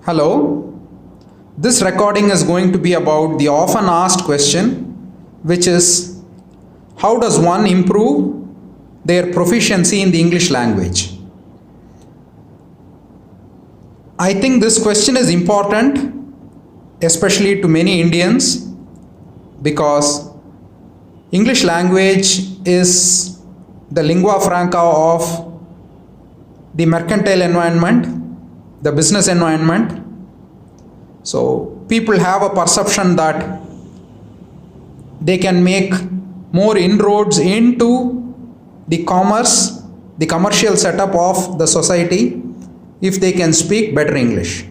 Hello, this recording is going to be about the often asked question, which is how does one improve their proficiency in the English language? I think this question is important, especially to many Indians, because English language is the lingua franca of the mercantile environment, the business environment. So people have a perception that they can make more inroads into the commerce, the commercial setup of the society if they can speak better English.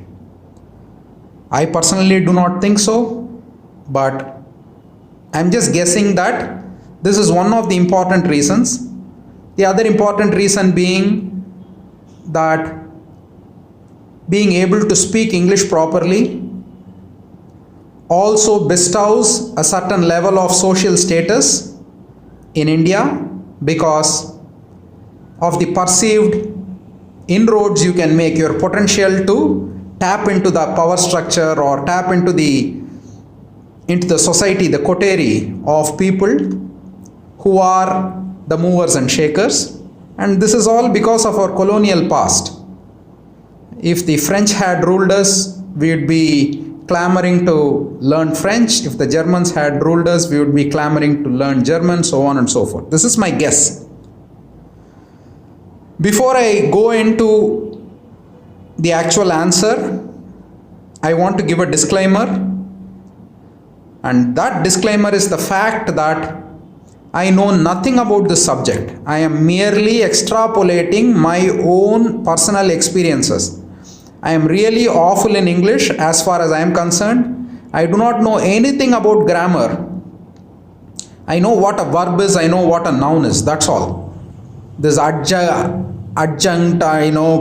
I personally do not think so, but I'm just guessing that this is one of the important reasons. The other important reason being that being able to speak English properly also bestows a certain level of social status in India because of the perceived inroads you can make, your potential to tap into the power structure or tap into the society, the coterie of people who are the movers and shakers. And this is all because of our colonial past. If the French had ruled us, we would be clamoring to learn French. If the Germans had ruled us, we would be clamoring to learn German, so on and so forth. This is my guess. Before I go into the actual answer, I want to give a disclaimer. And that disclaimer is the fact that I know nothing about this subject. I am merely extrapolating my own personal experiences. I am really awful in English as far as I am concerned. I do not know anything about grammar. I know what a verb is, I know what a noun is, that's all. This adjunct,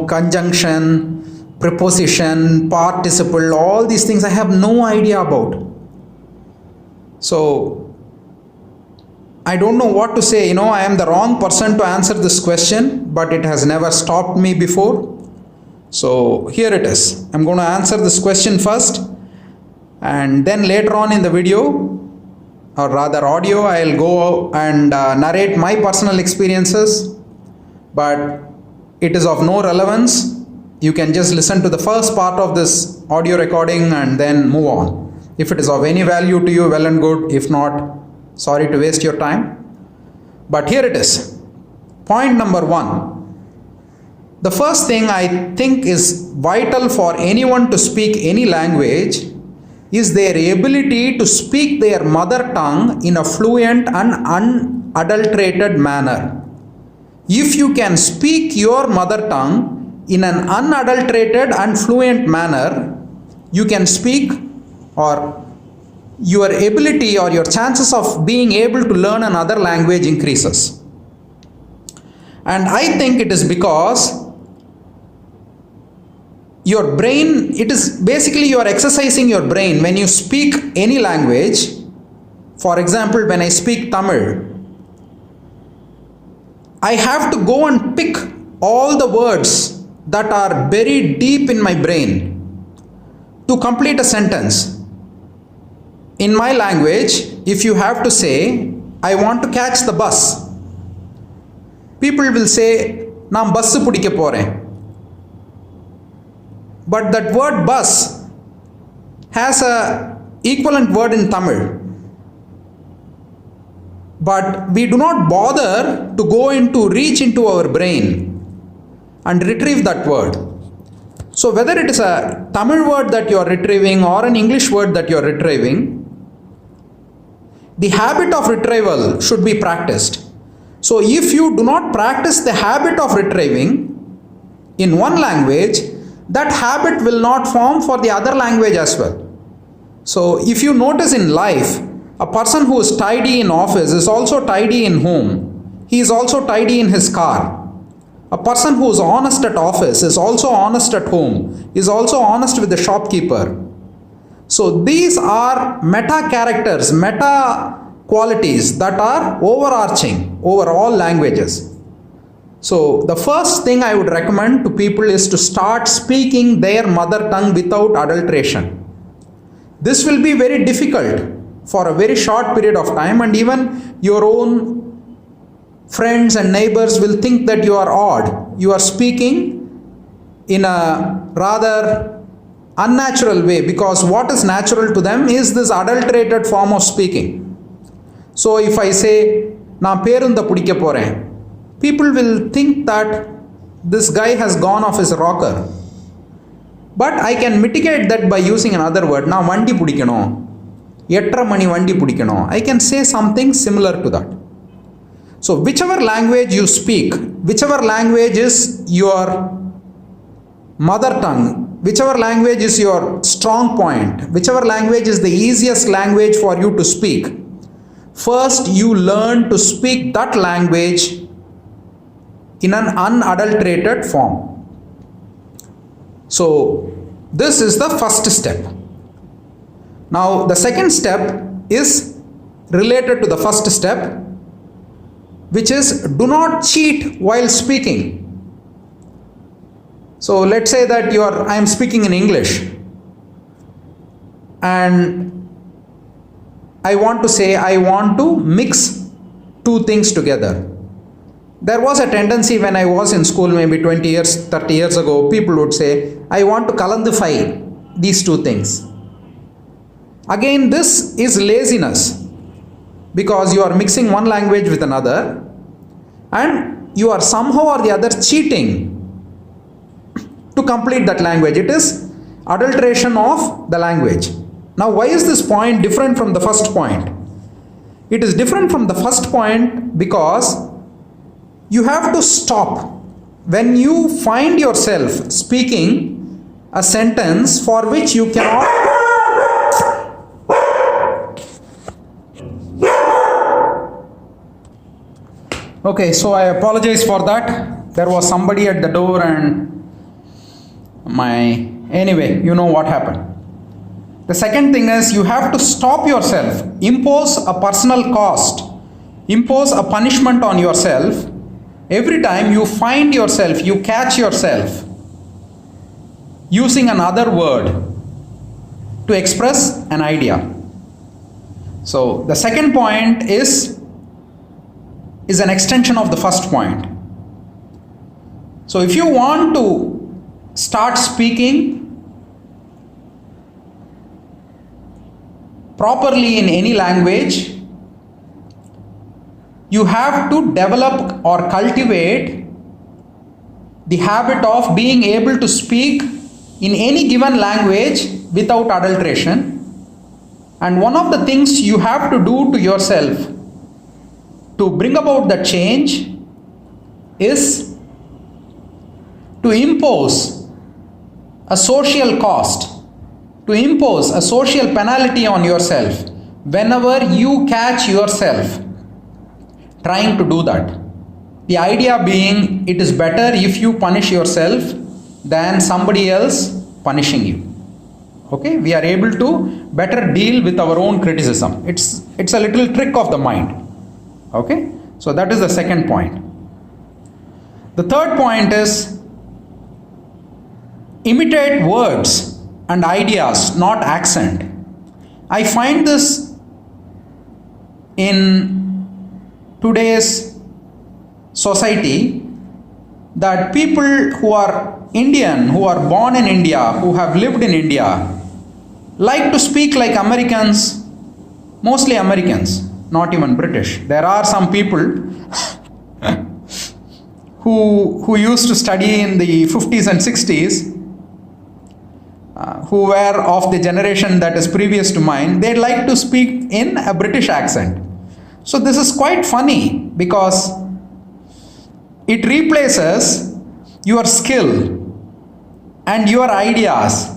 conjunction, preposition, participle, all these things I have no idea about. So I don't know what to say. I am the wrong person to answer this question, but it has never stopped me before. So here it is. I'm going to answer this question first, and then later on in the video, or rather audio, I'll go and narrate my personal experiences, but it is of no relevance. You can just listen to the first part of this audio recording and then move on. If it is of any value to you, well and good. If not, sorry to waste your time. But here it is. Point number one. The first thing I think is vital for anyone to speak any language is their ability to speak their mother tongue in a fluent and unadulterated manner. If you can speak your mother tongue in an unadulterated and fluent manner, you can speak, or your ability or your chances of being able to learn another language increases. And I think it is because your brain, it is basically you are exercising your brain when you speak any language. For example, when I speak Tamil, I have to go and pick all the words that are buried deep in my brain to complete a sentence. In my language, if you have to say, I want to catch the bus, people will say, "Naam bus pudikka poren." But that word bus has a equivalent word in Tamil. But we do not bother to go into, reach into our brain and retrieve that word. So whether it is a Tamil word that you are retrieving or an English word that you are retrieving, the habit of retrieval should be practiced. So if you do not practice the habit of retrieving in one language, that habit will not form for the other language as well. So if you notice in life, a person who is tidy in office is also tidy in home. He is also tidy in his car. A person who is honest at office is also honest at home, is also honest with the shopkeeper. So these are meta characters, meta qualities that are overarching over all languages. So the first thing I would recommend to people is to start speaking their mother tongue without adulteration. This will be very difficult for a very short period of time, and even your own friends and neighbors will think that you are odd. You are speaking in a rather unnatural way, because what is natural to them is this adulterated form of speaking. So if I say, "Na perunda pudikka poren," people will think that this guy has gone off his rocker. But I can mitigate that by using another word. "Na vandi pudikano, ettra mani vandi pudikano." I can say something similar to that. So whichever language you speak, whichever language is your mother tongue, whichever language is your strong point, whichever language is the easiest language for you to speak, first you learn to speak that language in an unadulterated form. So this is the first step. Now the second step is related to the first step, which is do not cheat while speaking. So let's say that I am speaking in English and I want to say I want to mix two things together. There was a tendency when I was in school maybe 20 years, 30 years ago, people would say, "I want to kalandify these two things." Again, this is laziness, because you are mixing one language with another and you are somehow or the other cheating to complete that language. It is adulteration of the language. Now, why is this point different from the first point? It is different from the first point because you have to stop. When you find yourself speaking a sentence for which you cannot Okay, so I apologize for that. There was somebody at the door and anyway, you know what happened. The second thing is you have to stop yourself, impose a personal cost, impose a punishment on yourself every time you find yourself, you catch yourself using another word to express an idea. So the second point is an extension of the first point. So if you want to start speaking properly in any language, you have to develop or cultivate the habit of being able to speak in any given language without adulteration. And one of the things you have to do to yourself to bring about the change is to impose a social cost, to impose a social penalty on yourself whenever you catch yourself trying to do that. The idea being, it is better if you punish yourself than somebody else punishing you. Okay, we are able to better deal with our own criticism. It's a little trick of the mind. Okay, so that is the second point. The third point is imitate words and ideas, not accent. I find this in today's society that people who are Indian, who are born in India, who have lived in India, like to speak like Americans, mostly Americans, not even British. There are some people who used to study in the 50s and 60s, who were of the generation that is previous to mine. They like to speak in a British accent. So this is quite funny because it replaces your skill and your ideas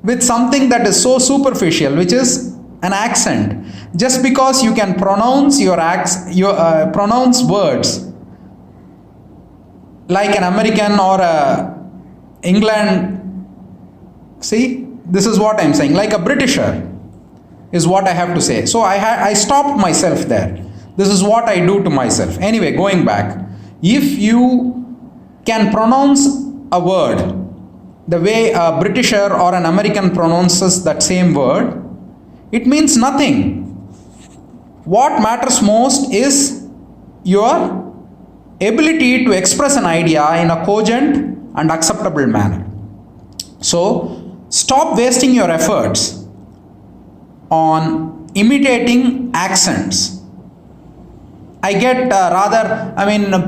with something that is so superficial, which is an accent. Just because you can pronounce pronounce words like an American or a England. See, this is what I'm saying. Like a Britisher is what I have to say. So I stopped myself there. This is what I do to myself. Anyway, going back, If you can pronounce a word the way a Britisher or an American pronounces that same word, it means nothing. What matters most is your ability to express an idea in a cogent and acceptable manner. So stop wasting your efforts on imitating accents. I get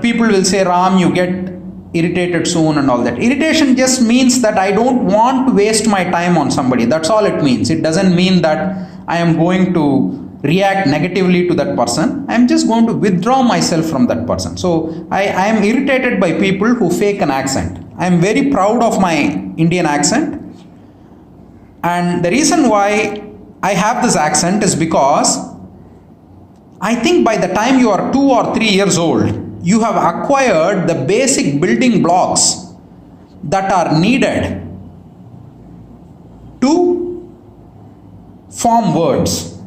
people will say, Ram, you get irritated soon and all that. Irritation just means that I don't want to waste my time on somebody. That's all it means. It doesn't mean that I am going to react negatively to that person. I am just going to withdraw myself from that person. So I am irritated by people who fake an accent. I am very proud of my Indian accent. And the reason why I have this accent is because I think by the time you are 2 or 3 years old, you have acquired the basic building blocks that are needed to form words.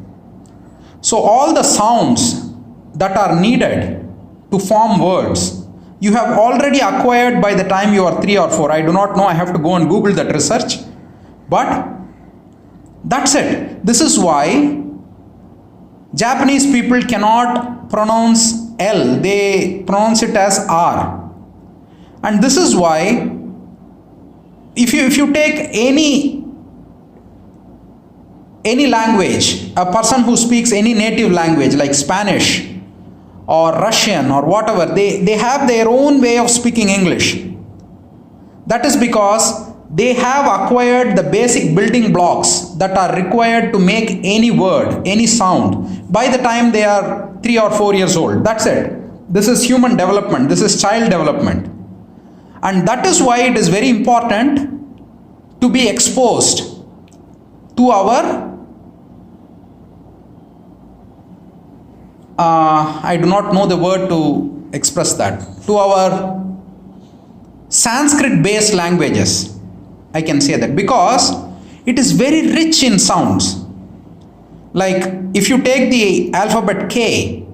So all the sounds that are needed to form words, you have already acquired by the time you are 3 or 4. I do not know, I have to go and Google that research. But that's it. This is why Japanese people cannot pronounce L, they pronounce it as R. And this is why if you take any language, a person who speaks any native language like Spanish or Russian or whatever, they have their own way of speaking English. That is because they have acquired the basic building blocks that are required to make any word, any sound by the time they are 3 or 4 years old. That's it. This is human development. This is child development. And that is why it is very important to be exposed to our I do not know the word to express that, to our Sanskrit based languages. I can say that because it is very rich in sounds. Like if you take the alphabet K,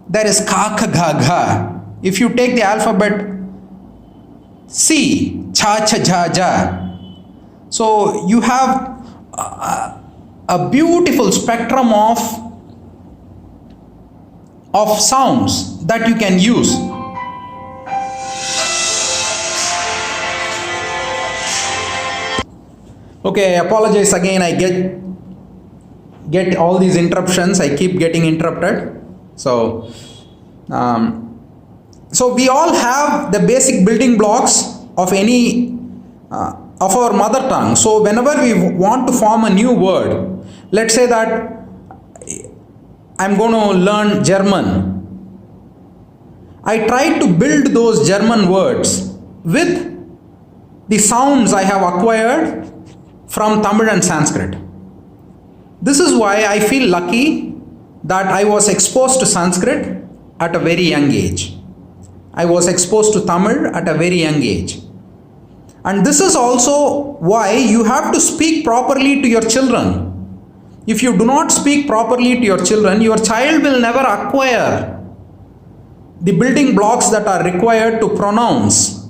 there is ka, kha, ga, gha. If you take the alphabet C, cha, cha, ja, ja. So you have a beautiful spectrum of sounds that you can use. Okay, I apologize again. I get all these interruptions. I keep getting interrupted. So we all have the basic building blocks of any of our mother tongue. So whenever we want to form a new word, let's say that I'm going to learn German. I try to build those German words with the sounds I have acquired from Tamil and Sanskrit. This is why I feel lucky that I was exposed to Sanskrit at a very young age. I was exposed to Tamil at a very young age. And this is also why you have to speak properly to your children. If you do not speak properly to your children, your child will never acquire the building blocks that are required to pronounce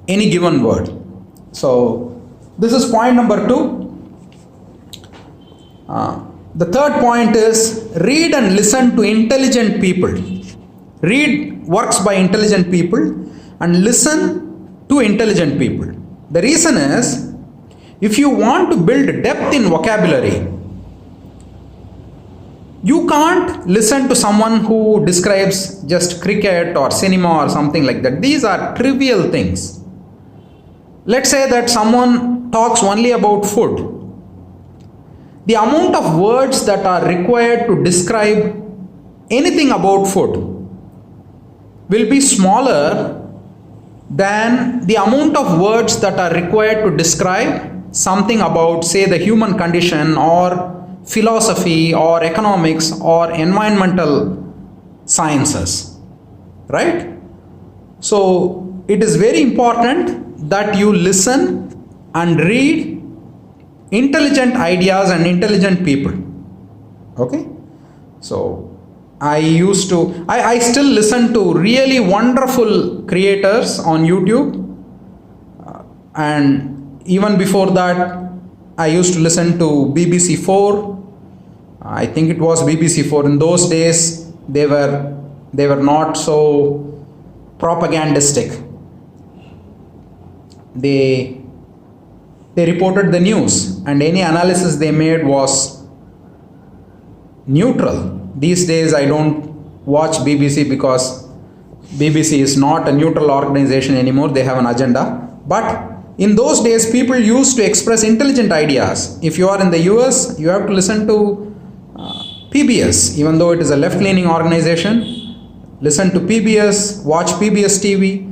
any given word. So this is point number 2. The third point is read and listen to intelligent people. Read works by intelligent people and listen to intelligent people. The reason is, if you want to build depth in vocabulary, you can't listen to someone who describes just cricket or cinema or something like that. These are trivial things. Let's say that someone talks only about food. The amount of words that are required to describe anything about food will be smaller than the amount of words that are required to describe something about, say, the human condition or philosophy or economics or environmental sciences, right? So it is very important that you listen and read intelligent ideas and intelligent people. Okay? So I still listen to really wonderful creators on YouTube. And even before that, I used to listen to BBC 4. I think it was BBC 4. In those days, they were not so propagandistic. They reported the news, and any analysis they made was neutral. These days I don't watch BBC because BBC is not a neutral organization anymore. They have an agenda. But in those days, people used to express intelligent ideas. If you are in the US, you have to listen to PBS, even though it is a left-leaning organization. Listen to PBS, watch PBS TV,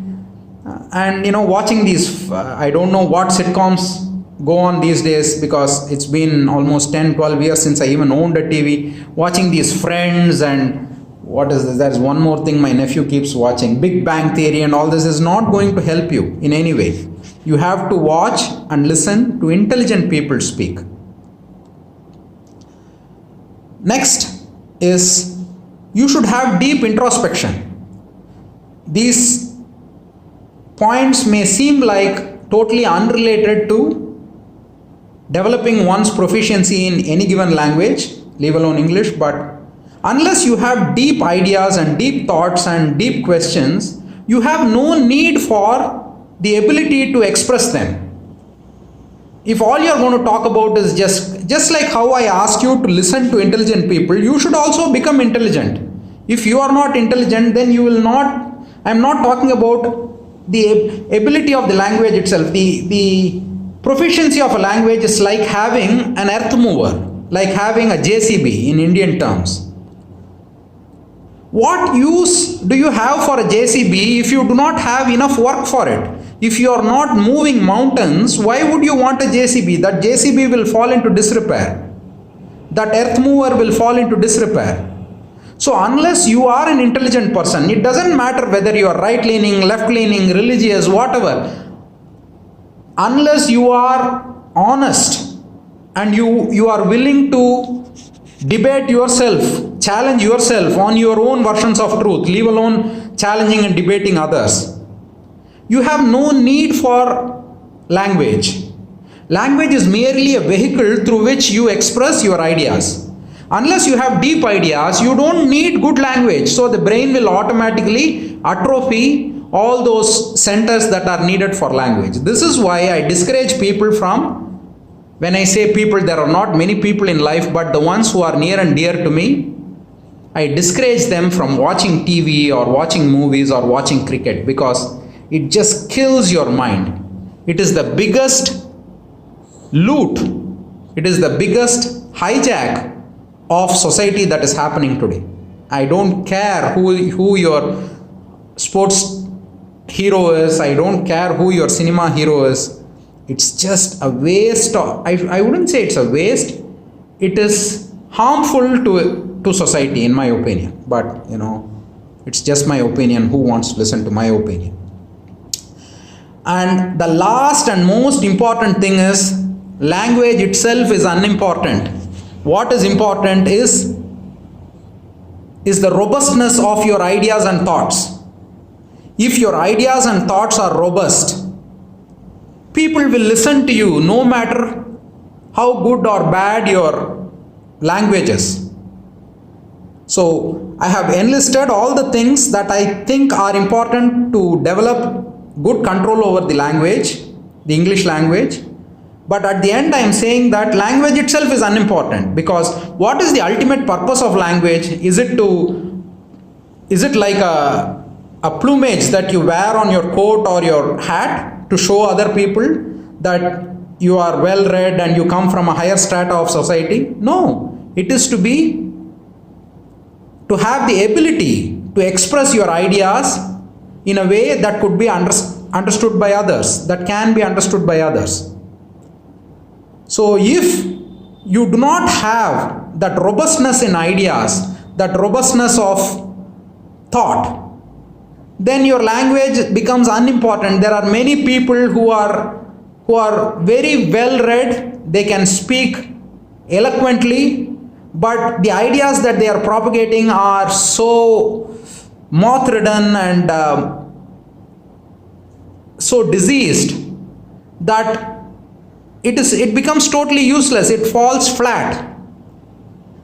and watching these, I don't know what sitcoms go on these days, because it's been almost 10-12 years since I even owned a TV. Watching these Friends, and what is this? There's one more thing my nephew keeps watching, Big Bang Theory, and all this is not going to help you in any way. You have to watch and listen to intelligent people speak. Next is, you should have deep introspection. These points may seem like totally unrelated to developing one's proficiency in any given language, leave alone English, but unless you have deep ideas and deep thoughts and deep questions, you have no need for the ability to express them. If all you're going to talk about is just like how I asked you to listen to intelligent people, you should also become intelligent. If you are not intelligent, then you will not. I'm not talking about the ability of the language itself. The proficiency of a language is like having an earth mover, like having a JCB in Indian terms. What use do you have for a JCB if you do not have enough work for it? If you are not moving mountains, why would you want a JCB? That JCB will fall into disrepair. That earth mover will fall into disrepair. So unless you are an intelligent person, it doesn't matter whether you are right-leaning, left-leaning, religious, whatever. Unless you are honest and you are willing to debate yourself, challenge yourself on your own versions of truth, leave alone challenging and debating others, you have no need for language. Language is merely a vehicle through which you express your ideas. Unless you have deep ideas, you don't need good language. So the brain will automatically atrophy all those centers that are needed for language. This is why I discourage people from, when I say people, there are not many people in life, but the ones who are near and dear to me, I discourage them from watching TV or watching movies or watching cricket, because it just kills your mind. It is the biggest loot. It is the biggest hijack of society that is happening today. I don't care who your sports hero is. I don't care who your cinema hero is. It's just a waste of, I wouldn't say it's a waste. It is harmful to society, in my opinion. But it's just my opinion. Who wants to listen to my opinion? And the last and most important thing is, language itself is unimportant. What is important is the robustness of your ideas and thoughts. If your ideas and thoughts are robust, people will listen to you no matter how good or bad your language is. So I have enlisted all the things that I think are important to develop good control over the language, the English language. But at the end I am saying that language itself is unimportant, because what is the ultimate purpose of language? Is it like a plumage that you wear on your coat or your hat to show other people that you are well read and you come from a higher strata of society? No, it is to have the ability to express your ideas in a way that could be understood by others, that can be understood by others. So if you do not have that robustness in ideas, that robustness of thought, then your language becomes unimportant. There are many people who are very well read, they can speak eloquently, but the ideas that they are propagating are so moth ridden and so diseased that it becomes totally useless, it falls flat.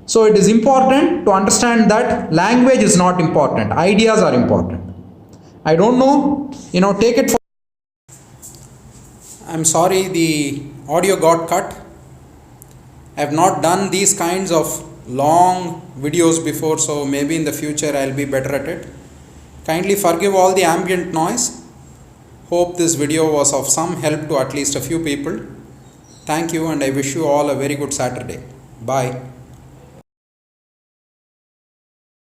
So it is important to understand that language is not important, ideas are important. I don't know, take it for. I'm sorry the audio got cut. I have not done these kinds of long videos before, so maybe in the future I'll be better at it. Kindly forgive all the ambient noise. Hope this video was of some help to at least a few people. Thank you, and I wish you all a very good Saturday. Bye.